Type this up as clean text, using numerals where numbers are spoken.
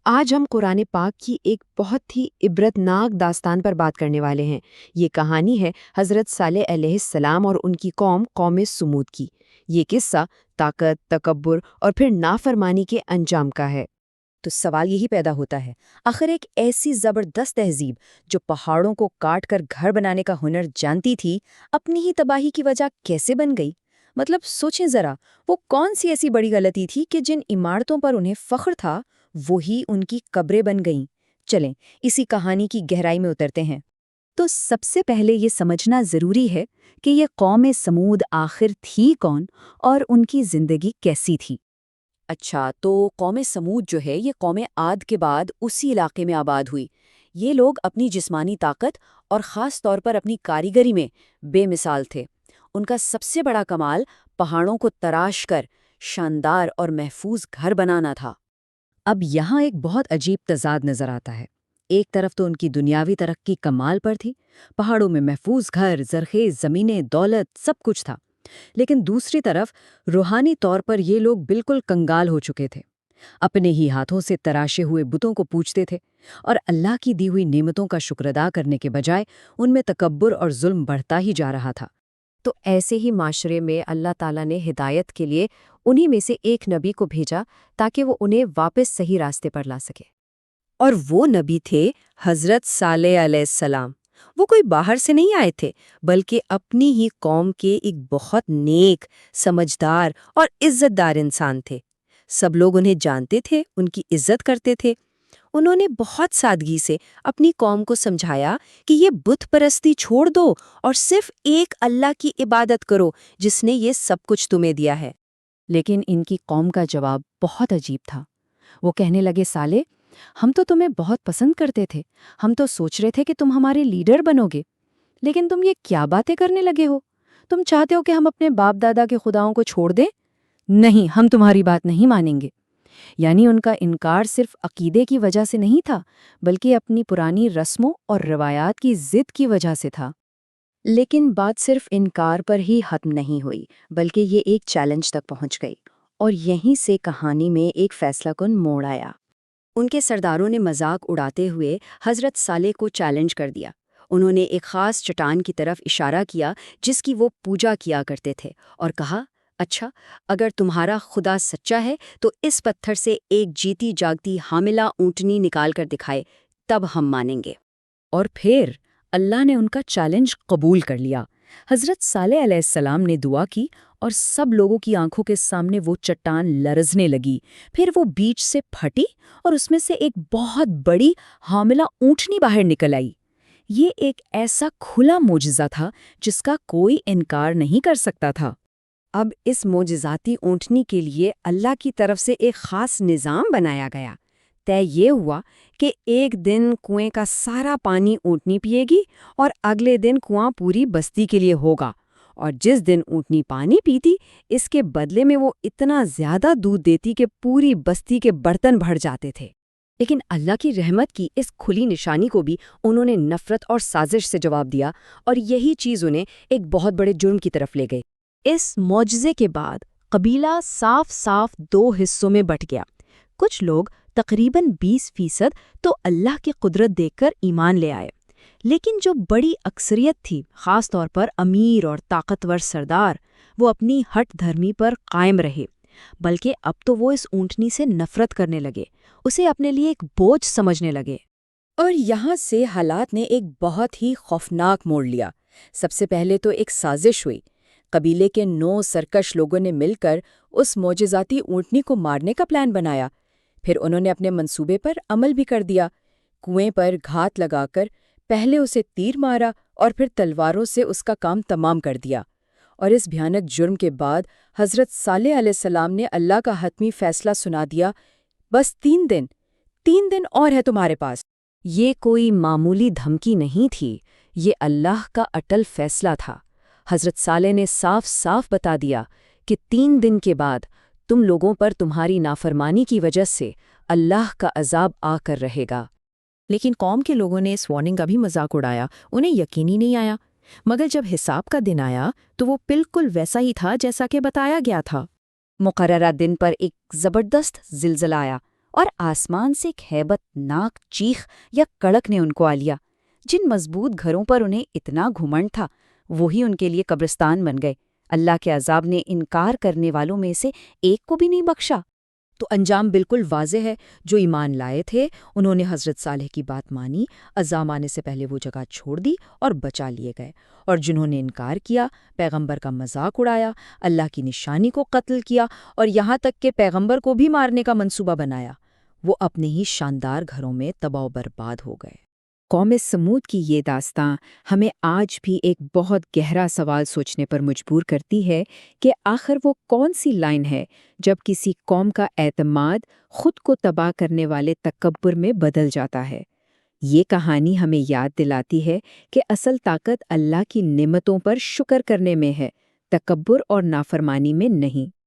آج ہم قرآن پاک کی ایک بہت ہی عبرتناک داستان پر بات کرنے والے ہیں۔ یہ کہانی ہے حضرت صالح علیہ السلام اور ان کی قوم سمود کی۔ یہ قصہ طاقت، تکبر اور پھر نافرمانی کے انجام کا ہے۔ تو سوال یہی پیدا ہوتا ہے، آخر ایک ایسی زبردست تہذیب جو پہاڑوں کو کاٹ کر گھر بنانے کا ہنر جانتی تھی، اپنی ہی تباہی کی وجہ کیسے بن گئی؟ مطلب سوچیں ذرا، وہ کون سی ایسی بڑی غلطی تھی کہ جن عمارتوں پر انہیں فخر تھا وہی ان کی قبریں بن گئیں؟ چلیں اسی کہانی کی گہرائی میں اترتے ہیں۔ تو سب سے پہلے یہ سمجھنا ضروری ہے کہ یہ قوم سمود آخر تھی کون اور ان کی زندگی کیسی تھی۔ اچھا، تو قوم سمود جو ہے یہ قوم عاد کے بعد اسی علاقے میں آباد ہوئی۔ یہ لوگ اپنی جسمانی طاقت اور خاص طور پر اپنی کاریگری میں بے مثال تھے۔ ان کا سب سے بڑا کمال پہاڑوں کو تراش کر شاندار اور محفوظ گھر بنانا تھا۔ اب یہاں ایک بہت عجیب تضاد نظر آتا ہے۔ ایک طرف تو ان کی دنیاوی ترقی کمال پر تھی، پہاڑوں میں محفوظ گھر، زرخیز زمینیں، دولت، سب کچھ تھا، لیکن دوسری طرف روحانی طور پر یہ لوگ بالکل کنگال ہو چکے تھے۔ اپنے ہی ہاتھوں سے تراشے ہوئے بتوں کو پوجتے تھے اور اللہ کی دی ہوئی نعمتوں کا شکر ادا کرنے کے بجائے ان میں تکبر اور ظلم بڑھتا ہی جا رہا تھا۔ تو ایسے ہی معاشرے میں اللہ تعالیٰ نے ہدایت کے لیے انہی میں سے ایک نبی کو بھیجا تاکہ وہ انہیں واپس صحیح راستے پر لا سکے۔ اور وہ نبی تھے حضرت صالح علیہ السلام۔ وہ کوئی باہر سے نہیں آئے تھے، بلکہ اپنی ہی قوم کے ایک بہت نیک، سمجھدار اور عزت دار انسان تھے۔ سب لوگ انہیں جانتے تھے، ان کی عزت کرتے تھے۔ انہوں نے بہت سادگی سے اپنی قوم کو سمجھایا کہ یہ بت پرستی چھوڑ دو اور صرف ایک اللہ کی عبادت کرو جس نے یہ سب کچھ تمہیں دیا ہے۔ لیکن ان کی قوم کا جواب بہت عجیب تھا۔ وہ کہنے لگے، صالح، ہم تو تمہیں بہت پسند کرتے تھے، ہم تو سوچ رہے تھے کہ تم ہمارے لیڈر بنو گے، لیکن تم یہ کیا باتیں کرنے لگے ہو؟ تم چاہتے ہو کہ ہم اپنے باپ دادا کے خداؤں کو چھوڑ دیں؟ نہیں، ہم تمہاری بات نہیں مانیں گے۔ یعنی ان کا انکار صرف عقیدے کی وجہ سے نہیں تھا، بلکہ اپنی پرانی رسموں اور روایات کی ضد کی وجہ سے تھا۔ لیکن بات صرف انکار پر ہی ختم نہیں ہوئی، بلکہ یہ ایک چیلنج تک پہنچ گئی، اور یہیں سے کہانی میں ایک فیصلہ کن موڑ آیا۔ ان کے سرداروں نے مذاق اڑاتے ہوئے حضرت صالح کو چیلنج کر دیا۔ انہوں نے ایک خاص چٹان کی طرف اشارہ کیا جس کی وہ پوجا کیا کرتے تھے، اور کہا، اچھا، اگر تمہارا خدا سچا ہے تو اس پتھر سے ایک جیتی جاگتی حاملہ اونٹنی نکال کر دکھائے، تب ہم مانیں گے۔ اور پھر اللہ نے ان کا چیلنج قبول کر لیا۔ حضرت صالح علیہ السلام نے دعا کی اور سب لوگوں کی آنکھوں کے سامنے وہ چٹان لرزنے لگی، پھر وہ بیچ سے پھٹی اور اس میں سے ایک بہت بڑی حاملہ اونٹنی باہر نکل آئی۔ یہ ایک ایسا کھلا معجزہ تھا جس کا کوئی انکار نہیں کر سکتا تھا۔ اب اس معجزاتی اونٹنی کے لیے اللہ کی طرف سے ایک خاص نظام بنایا گیا۔ طے یہ ہوا کہ ایک دن کنویں کا سارا پانی اونٹنی پیے گی اور اگلے دن کنواں پوری بستی کے لیے ہوگا، اور جس دن اونٹنی پانی پیتی اس کے بدلے میں وہ اتنا زیادہ دودھ دیتی کہ پوری بستی کے برتن بھر جاتے تھے۔ لیکن اللہ کی رحمت کی اس کھلی نشانی کو بھی انہوں نے نفرت اور سازش سے جواب دیا، اور یہی چیز انہیں ایک بہت بڑے جرم کی طرف لے گئی۔ اس معجزے کے بعد قبیلہ صاف صاف دو حصوں میں بٹ گیا۔ کچھ لوگ تقریباً 20% تو اللہ کی قدرت دیکھ کر ایمان لے آئے، لیکن جو بڑی اکثریت تھی، خاص طور پر امیر اور طاقتور سردار، وہ اپنی ہٹ دھرمی پر قائم رہے، بلکہ اب تو وہ اس اونٹنی سے نفرت کرنے لگے، اسے اپنے لیے ایک بوجھ سمجھنے لگے۔ اور یہاں سے حالات نے ایک بہت ہی خوفناک موڑ لیا۔ سب سے پہلے تو ایک سازش ہوئی۔ قبیلے کے 9 سرکش لوگوں نے مل کر اس معجزاتی اونٹنی کو مارنے کا پلان بنایا۔ پھر انہوں نے اپنے منصوبے پر عمل بھی کر دیا۔ کنویں پر گھات لگا کر پہلے اسے تیر مارا اور پھر تلواروں سے اس کا کام تمام کر دیا۔ اور اس بھیانک جرم کے بعد حضرت صالح علیہ السلام نے اللہ کا حتمی فیصلہ سنا دیا، بس 3 دن اور ہے تمہارے پاس۔ یہ کوئی معمولی دھمکی نہیں تھی، یہ اللہ کا اٹل فیصلہ تھا۔ حضرت صالح نے صاف صاف بتا دیا کہ 3 دن کے بعد تم لوگوں پر تمہاری نافرمانی کی وجہ سے اللہ کا عذاب آ کر رہے گا۔ لیکن قوم کے لوگوں نے اس وارننگ کا بھی مذاق اڑایا، انہیں یقین ہی نہیں آیا۔ مگر جب حساب کا دن آیا تو وہ بالکل ویسا ہی تھا جیسا کہ بتایا گیا تھا۔ مقررہ دن پر ایک زبردست زلزلہ آیا اور آسمان سے ایک ہیبت ناک چیخ یا کڑک نے ان کو آ لیا۔ جن مضبوط گھروں پر انہیں اتنا گھمنڈ تھا وہی ان کے لیے قبرستان بن گئے۔ اللہ کے عذاب نے انکار کرنے والوں میں سے ایک کو بھی نہیں بخشا۔ تو انجام بالکل واضح ہے۔ جو ایمان لائے تھے انہوں نے حضرت صالح کی بات مانی، عذاب آنے سے پہلے وہ جگہ چھوڑ دی اور بچا لیے گئے، اور جنہوں نے انکار کیا، پیغمبر کا مذاق اڑایا، اللہ کی نشانی کو قتل کیا اور یہاں تک کہ پیغمبر کو بھی مارنے کا منصوبہ بنایا، وہ اپنے ہی شاندار گھروں میں تباہ و برباد ہو گئے۔ قوم سمود کی یہ داستاں ہمیں آج بھی ایک بہت گہرا سوال سوچنے پر مجبور کرتی ہے کہ آخر وہ کون سی لائن ہے جب کسی قوم کا اعتماد خود کو تباہ کرنے والے تکبر میں بدل جاتا ہے۔ یہ کہانی ہمیں یاد دلاتی ہے کہ اصل طاقت اللہ کی نعمتوں پر شکر کرنے میں ہے، تکبر اور نافرمانی میں نہیں۔